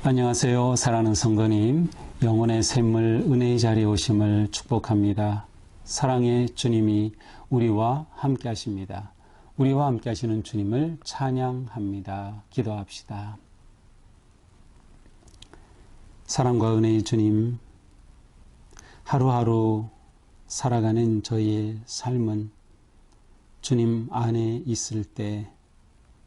안녕하세요. 사랑하는 성도님, 영혼의 샘물 은혜의 자리에 오심을 축복합니다. 사랑의 주님이 우리와 함께 하십니다. 우리와 함께 하시는 주님을 찬양합니다. 기도합시다. 사랑과 은혜의 주님, 하루하루 살아가는 저희의 삶은 주님 안에 있을 때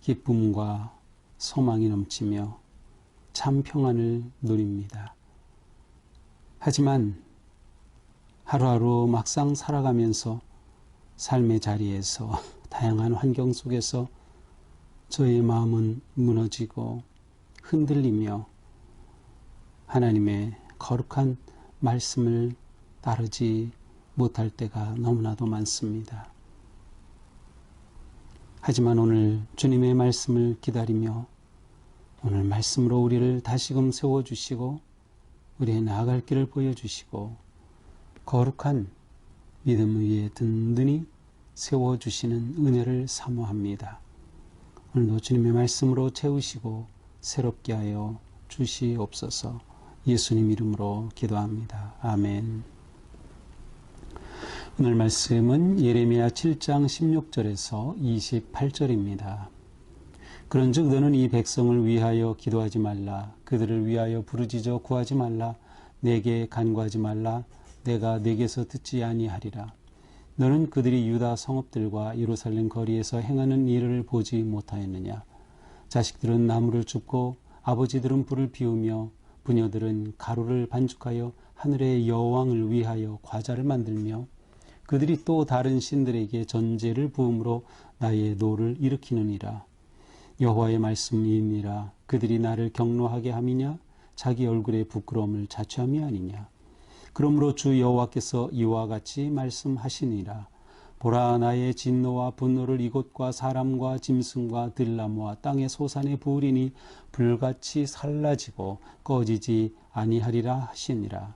기쁨과 소망이 넘치며 참 평안을 누립니다. 하지만 하루하루 막상 살아가면서 삶의 자리에서 다양한 환경 속에서 저의 마음은 무너지고 흔들리며 하나님의 거룩한 말씀을 따르지 못할 때가 너무나도 많습니다. 하지만 오늘 주님의 말씀을 기다리며 오늘 말씀으로 우리를 다시금 세워주시고 우리의 나아갈 길을 보여주시고 거룩한 믿음 위에 든든히 세워주시는 은혜를 사모합니다. 오늘도 주님의 말씀으로 채우시고 새롭게 하여 주시옵소서. 예수님 이름으로 기도합니다. 아멘. 오늘 말씀은 예레미야 7장 16절에서 28절입니다. 그런즉 너는 이 백성을 위하여 기도하지 말라. 그들을 위하여 부르짖어 구하지 말라. 내게 간구하지 말라. 내가 내게서 듣지 아니하리라. 너는 그들이 유다 성읍들과 예루살렘 거리에서 행하는 일을 보지 못하였느냐. 자식들은 나무를 줍고 아버지들은 불을 피우며 부녀들은 가루를 반죽하여 하늘의 여왕을 위하여 과자를 만들며 그들이 또 다른 신들에게 전제를 부음으로 나의 노를 일으키느니라. 여호와의 말씀이니라. 그들이 나를 경노하게 함이냐? 자기 얼굴의 부끄러움을 자초함이 아니냐? 그러므로 주 여호와께서 이와 같이 말씀하시니라. 보라, 나의 진노와 분노를 이곳과 사람과 짐승과 들나무와 땅의 소산에 부으리니 불같이 살라지고 꺼지지 아니하리라 하시니라.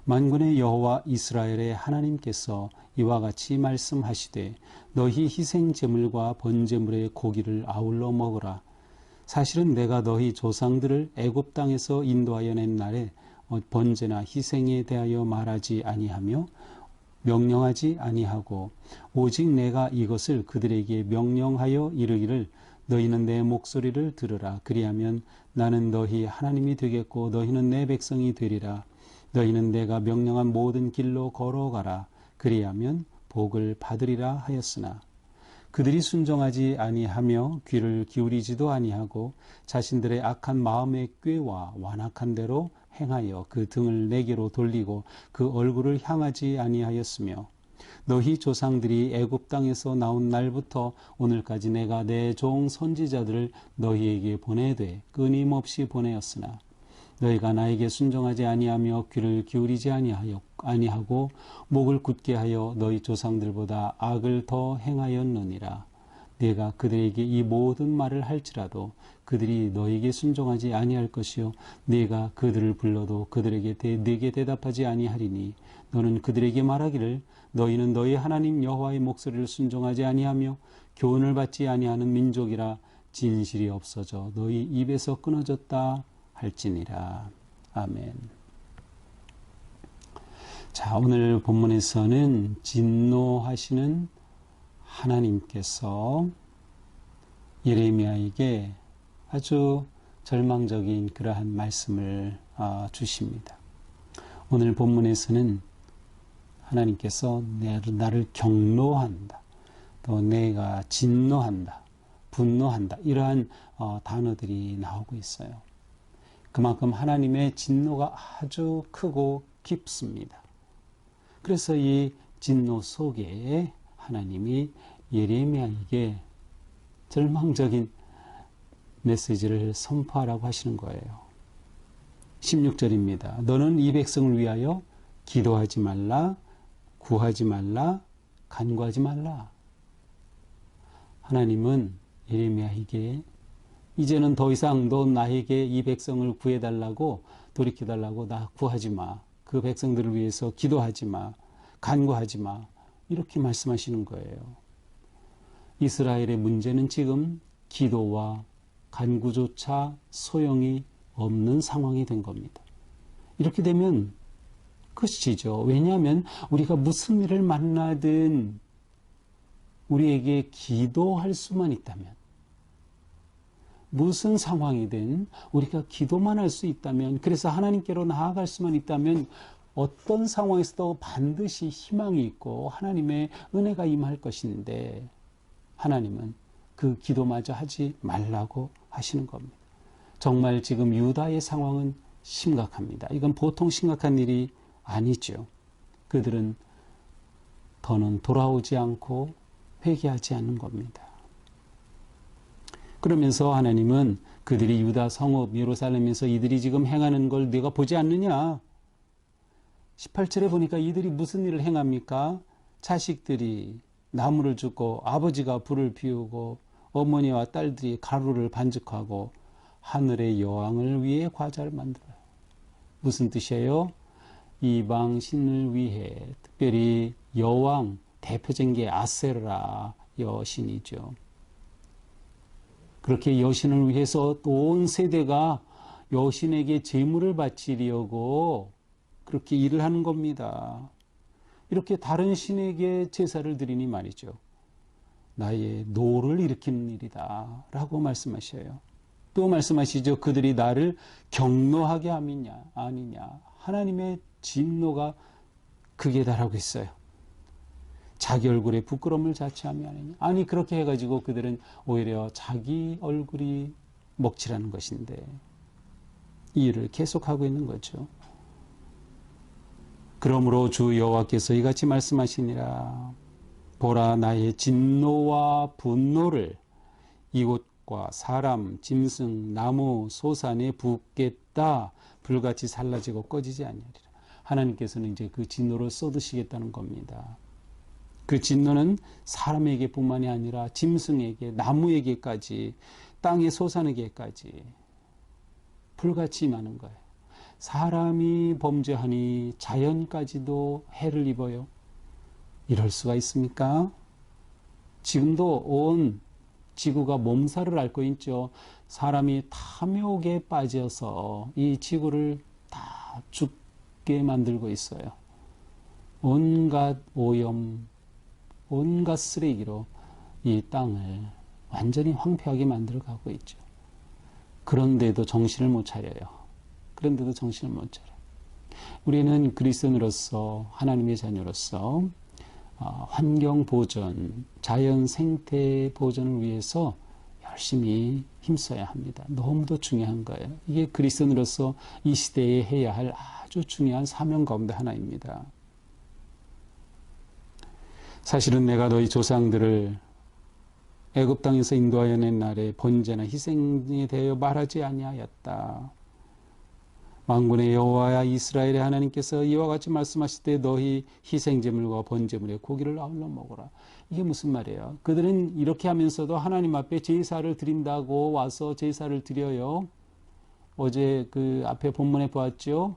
만군의 여호와 이스라엘의 하나님께서 이와 같이 말씀하시되 너희 희생제물과 번제물의 고기를 아울러 먹으라. 사실은 내가 너희 조상들을 애굽 땅에서 인도하여 낸 날에 번제나 희생에 대하여 말하지 아니하며 명령하지 아니하고 오직 내가 이것을 그들에게 명령하여 이르기를 너희는 내 목소리를 들으라. 그리하면 나는 너희 하나님이 되겠고 너희는 내 백성이 되리라. 너희는 내가 명령한 모든 길로 걸어가라. 그리하면 복을 받으리라 하였으나 그들이 순종하지 아니하며 귀를 기울이지도 아니하고 자신들의 악한 마음의 꾀와 완악한 대로 행하여 그 등을 내게로 돌리고 그 얼굴을 향하지 아니하였으며 너희 조상들이 애굽 땅에서 나온 날부터 오늘까지 내가 내 종 선지자들을 너희에게 보내되 끊임없이 보내었으나 너희가 나에게 순종하지 아니하며 귀를 기울이지 아니하고 목을 굳게 하여 너희 조상들보다 악을 더 행하였느니라. 내가 그들에게 이 모든 말을 할지라도 그들이 너에게 순종하지 아니할 것이요 내가 그들을 불러도 그들에게 내게 대답하지 아니하리니 너는 그들에게 말하기를 너희는 너희 하나님 여호와의 목소리를 순종하지 아니하며 교훈을 받지 아니하는 민족이라 진실이 없어져 너희 입에서 끊어졌다 할지니라. 아멘. 자, 오늘 본문에서는 진노하시는 하나님께서 예레미야에게 아주 절망적인 그러한 말씀을 주십니다. 오늘 본문에서는 하나님께서 나를 경노한다, 또 내가 진노한다, 분노한다 이러한 단어들이 나오고 있어요. 그만큼 하나님의 진노가 아주 크고 깊습니다. 그래서 이 진노 속에 하나님이 예레미야에게 절망적인 메시지를 선포하라고 하시는 거예요. 16절입니다. 너는 이 백성을 위하여 기도하지 말라, 구하지 말라, 간구하지 말라. 하나님은 예레미야에게 이제는 더 이상 너 나에게 이 백성을 구해달라고 돌이켜달라고 나 구하지 마. 그 백성들을 위해서 기도하지 마. 간구하지 마. 이렇게 말씀하시는 거예요. 이스라엘의 문제는 지금 기도와 간구조차 소용이 없는 상황이 된 겁니다. 이렇게 되면 끝이죠. 왜냐하면 우리가 무슨 일을 만나든 우리에게 기도할 수만 있다면, 무슨 상황이든 우리가 기도만 할 수 있다면, 그래서 하나님께로 나아갈 수만 있다면 어떤 상황에서도 반드시 희망이 있고 하나님의 은혜가 임할 것인데, 하나님은 그 기도마저 하지 말라고 하시는 겁니다. 정말 지금 유다의 상황은 심각합니다. 이건 보통 심각한 일이 아니죠. 그들은 더는 돌아오지 않고 회개하지 않는 겁니다. 그러면서 하나님은 그들이 유다 성읍 예루살렘에서 이들이 지금 행하는 걸 네가 보지 않느냐? 18절에 보니까 이들이 무슨 일을 행합니까? 자식들이 나무를 줍고 아버지가 불을 피우고 어머니와 딸들이 가루를 반죽하고 하늘의 여왕을 위해 과자를 만들어요. 무슨 뜻이에요? 이방 신을 위해, 특별히 여왕 대표적인 게 아세라 여신이죠. 그렇게 여신을 위해서 온 세대가 여신에게 제물을 바치려고 그렇게 일을 하는 겁니다. 이렇게 다른 신에게 제사를 드리니 말이죠. 나의 노를 일으키는 일이다 라고 말씀하셔요. 또 말씀하시죠. 그들이 나를 경노하게 함이냐 아니냐. 하나님의 진노가 극에 달하고 있어요. 자기 얼굴에 부끄러움을 자초함이 아니냐. 아니 그렇게 해가지고 그들은 오히려 자기 얼굴이 먹칠하는 것인데 이 일을 계속하고 있는 거죠. 그러므로 주 여호와께서 이같이 말씀하시니라. 보라, 나의 진노와 분노를 이곳과 사람, 짐승, 나무, 소산에 붓겠다. 불같이 살라지고 꺼지지 아니하리라. 하나님께서는 이제 그 진노를 쏟으시겠다는 겁니다. 그 진노는 사람에게 뿐만이 아니라 짐승에게, 나무에게까지, 땅의 소산에게까지 불같이 임하는 거예요. 사람이 범죄하니 자연까지도 해를 입어요. 이럴 수가 있습니까? 지금도 온 지구가 몸살을 앓고 있죠. 사람이 탐욕에 빠져서 이 지구를 다 죽게 만들고 있어요. 온갖 오염, 온갖 쓰레기로 이 땅을 완전히 황폐하게 만들어 가고 있죠. 그런데도 정신을 못 차려요. 그런데도 정신을 못 차려요. 우리는 그리스도인으로서, 하나님의 자녀로서 환경 보존, 자연 생태 보존을 위해서 열심히 힘써야 합니다. 너무도 중요한 거예요. 이게 그리스도인으로서 이 시대에 해야 할 아주 중요한 사명 가운데 하나입니다. 사실은 내가 너희 조상들을 애굽 땅에서 인도하여 낸 날에 번제나 희생에 대하여 말하지 아니하였다. 만군의 여호와야 이스라엘의 하나님께서 이와 같이 말씀하실 때 너희 희생제물과 번제물의 고기를 아울러 먹어라. 이게 무슨 말이에요? 그들은 이렇게 하면서도 하나님 앞에 제사를 드린다고 와서 제사를 드려요. 어제 그 앞에 본문에 보았죠.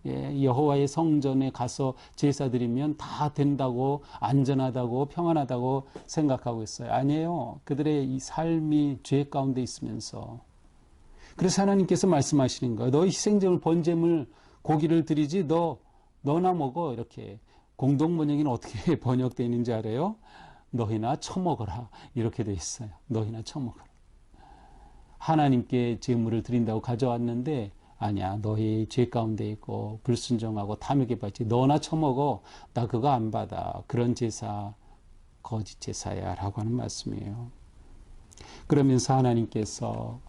여호와의 성전에 가서 제사 드리면 다 된다고, 안전하다고, 평안하다고 생각하고 있어요. 아니에요. 그들의 이 삶이 죄 가운데 있으면서. 그래서 하나님께서 말씀하시는 거예요. 너 희생제물, 번제물, 고기를 드리지 너나 먹어. 이렇게. 공동번역에는 어떻게 번역되어 있는지 알아요? 너희나 처먹어라. 이렇게 되어 있어요. 너희나 처먹어라. 하나님께 제물을 드린다고 가져왔는데 아니야. 너희 죄 가운데 있고 불순종하고 탐욕에 빠지. 너나 처먹어. 나 그거 안 받아. 그런 제사 거짓 제사야 라고 하는 말씀이에요. 그러면서 하나님께서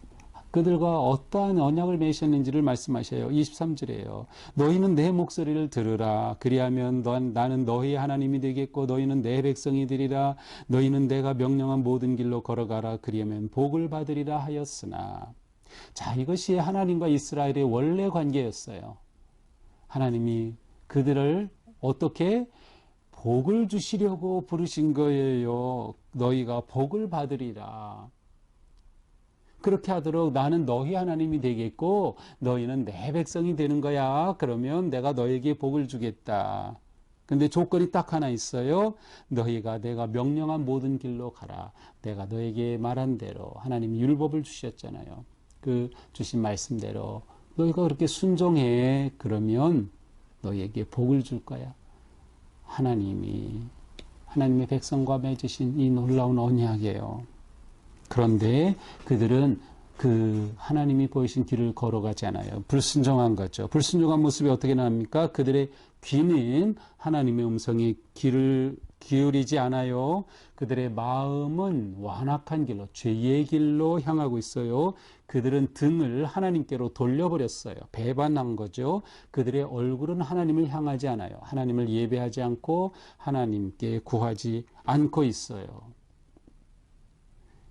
그들과 어떠한 언약을 맺으셨는지를 말씀하셔요. 23절에요. 너희는 내 목소리를 들으라. 그리하면 나는 너희의 하나님이 되겠고 너희는 내 백성이 되리라. 너희는 내가 명령한 모든 길로 걸어가라. 그리하면 복을 받으리라 하였으나. 자, 이것이 하나님과 이스라엘의 원래 관계였어요. 하나님이 그들을 어떻게 복을 주시려고 부르신 거예요. 너희가 복을 받으리라. 그렇게 하도록 나는 너희 하나님이 되겠고 너희는 내 백성이 되는 거야. 그러면 내가 너에게 복을 주겠다. 근데 조건이 딱 하나 있어요. 너희가 내가 명령한 모든 길로 가라. 내가 너에게 말한 대로 하나님이 율법을 주셨잖아요. 그 주신 말씀대로 너희가 그렇게 순종해. 그러면 너희에게 복을 줄 거야. 하나님의 백성과 맺으신 이 놀라운 언약이에요. 그런데 그들은 그 하나님이 보이신 길을 걸어가지 않아요. 불순종한 거죠. 불순종한 모습이 어떻게 나옵니까? 그들의 귀는 하나님의 음성에 귀를 기울이지 않아요. 그들의 마음은 완악한 길로, 죄의 길로 향하고 있어요. 그들은 등을 하나님께로 돌려버렸어요. 배반한 거죠. 그들의 얼굴은 하나님을 향하지 않아요. 하나님을 예배하지 않고 하나님께 구하지 않고 있어요.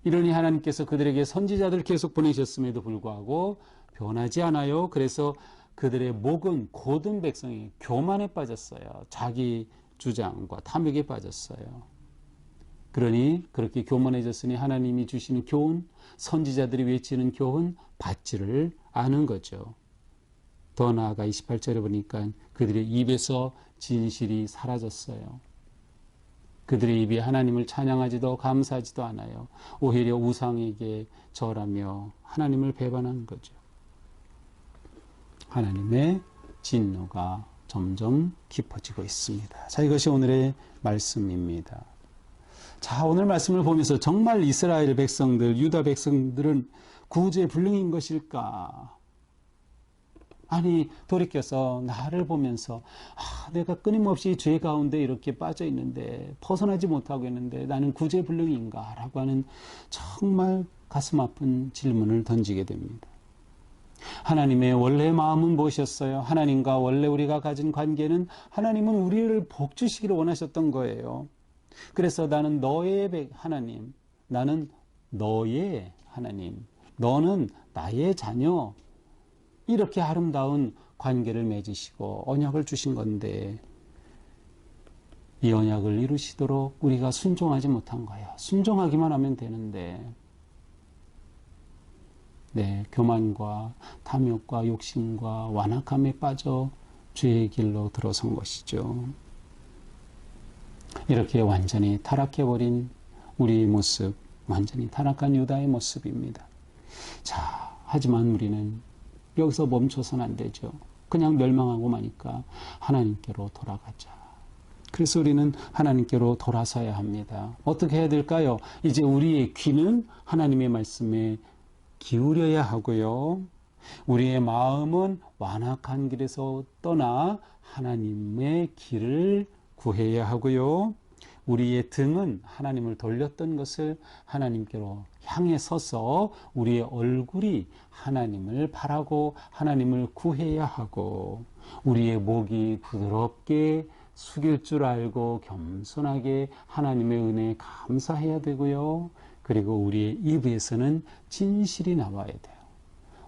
이러니 하나님께서 그들에게 선지자들 계속 보내셨음에도 불구하고 변하지 않아요. 그래서 그들의 목은 고든 백성이 교만에 빠졌어요. 자기 주장과 탐욕에 빠졌어요. 그러니 그렇게 교만해졌으니 하나님이 주시는 교훈, 선지자들이 외치는 교훈 받지를 않은 거죠. 더 나아가 28절에 보니까 그들의 입에서 진실이 사라졌어요. 그들의 입이 하나님을 찬양하지도 감사하지도 않아요. 오히려 우상에게 절하며 하나님을 배반하는 거죠. 하나님의 진노가 점점 깊어지고 있습니다. 자, 이것이 오늘의 말씀입니다. 자, 오늘 말씀을 보면서 정말 이스라엘 백성들, 유다 백성들은 구제불능인 것일까? 아니, 돌이켜서 나를 보면서 내가 끊임없이 죄 가운데 이렇게 빠져 있는데 벗어나지 못하고 있는데 나는 구제불능인가? 라고 하는 정말 가슴 아픈 질문을 던지게 됩니다. 하나님의 원래 마음은 무엇이었어요? 하나님과 원래 우리가 가진 관계는 하나님은 우리를 복 주시기를 원하셨던 거예요. 그래서 나는 너의 하나님, 나는 너의 하나님, 너는 나의 자녀, 이렇게 아름다운 관계를 맺으시고 언약을 주신 건데 이 언약을 이루시도록 우리가 순종하지 못한 거예요. 순종하기만 하면 되는데 교만과 탐욕과 욕심과 완악함에 빠져 죄의 길로 들어선 것이죠. 이렇게 완전히 타락해버린 우리의 모습, 완전히 타락한 유다의 모습입니다. 자, 하지만 우리는 여기서 멈춰서는 안 되죠. 그냥 멸망하고 마니까 하나님께로 돌아가자. 그래서 우리는 하나님께로 돌아서야 합니다. 어떻게 해야 될까요? 이제 우리의 귀는 하나님의 말씀에 기울여야 하고요. 우리의 마음은 완악한 길에서 떠나 하나님의 길을 구해야 하고요. 우리의 등은 하나님을 돌렸던 것을 하나님께로 향해 서서 우리의 얼굴이 하나님을 바라고 하나님을 구해야 하고 우리의 목이 부드럽게 숙일 줄 알고 겸손하게 하나님의 은혜에 감사해야 되고요. 그리고 우리의 입에서는 진실이 나와야 돼요.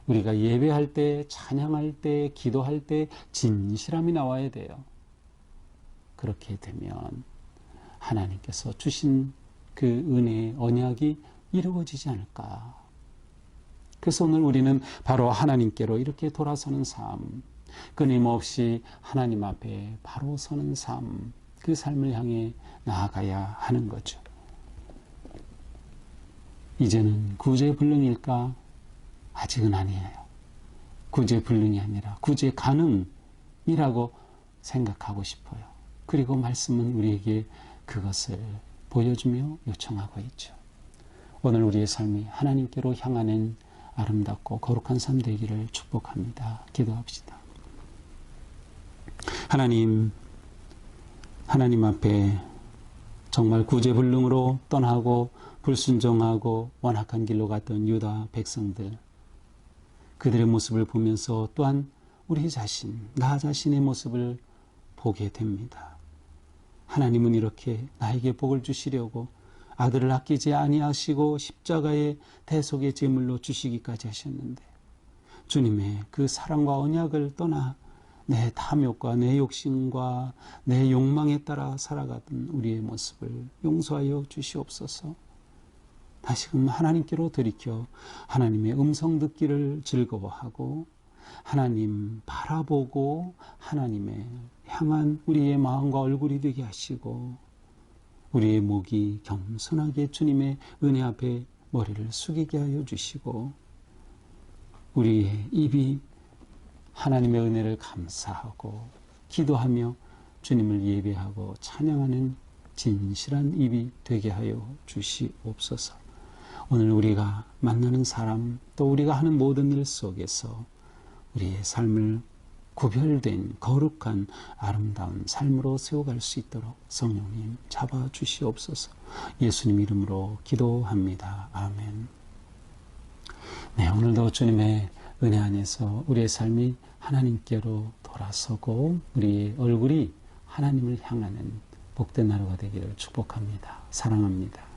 우리가 예배할 때, 찬양할 때, 기도할 때 진실함이 나와야 돼요. 그렇게 되면 하나님께서 주신 그 은혜의 언약이 이루어지지 않을까. 그래서 오늘 우리는 바로 하나님께로 이렇게 돌아서는 삶, 끊임없이 하나님 앞에 바로 서는 삶, 그 삶을 향해 나아가야 하는 거죠. 이제는 구제불능일까? 아직은 아니에요. 구제불능이 아니라 구제가능이라고 생각하고 싶어요. 그리고 말씀은 우리에게 그것을 보여주며 요청하고 있죠. 오늘 우리의 삶이 하나님께로 향하는 아름답고 거룩한 삶 되기를 축복합니다. 기도합시다. 하나님 앞에 정말 구제불능으로 떠나고 불순종하고 완악한 길로 갔던 유다 백성들, 그들의 모습을 보면서 또한 우리 자신, 나 자신의 모습을 보게 됩니다. 하나님은 이렇게 나에게 복을 주시려고 아들을 아끼지 아니하시고 십자가의 대속의 제물로 주시기까지 하셨는데 주님의 그 사랑과 언약을 떠나 내 탐욕과 내 욕심과 내 욕망에 따라 살아가던 우리의 모습을 용서하여 주시옵소서. 다시금 하나님께로 돌이켜 하나님의 음성 듣기를 즐거워하고 하나님 바라보고 하나님의 향한 우리의 마음과 얼굴이 되게 하시고 우리의 목이 겸손하게 주님의 은혜 앞에 머리를 숙이게 하여 주시고 우리의 입이 하나님의 은혜를 감사하고 기도하며 주님을 예배하고 찬양하는 진실한 입이 되게 하여 주시옵소서. 오늘 우리가 만나는 사람 또 우리가 하는 모든 일 속에서 우리의 삶을 구별된 거룩한 아름다운 삶으로 세워갈 수 있도록 성령님 잡아주시옵소서. 예수님 이름으로 기도합니다. 아멘. 네, 오늘도 주님의 은혜 안에서 우리의 삶이 하나님께로 돌아서고 우리의 얼굴이 하나님을 향하는 복된 하루가 되기를 축복합니다. 사랑합니다.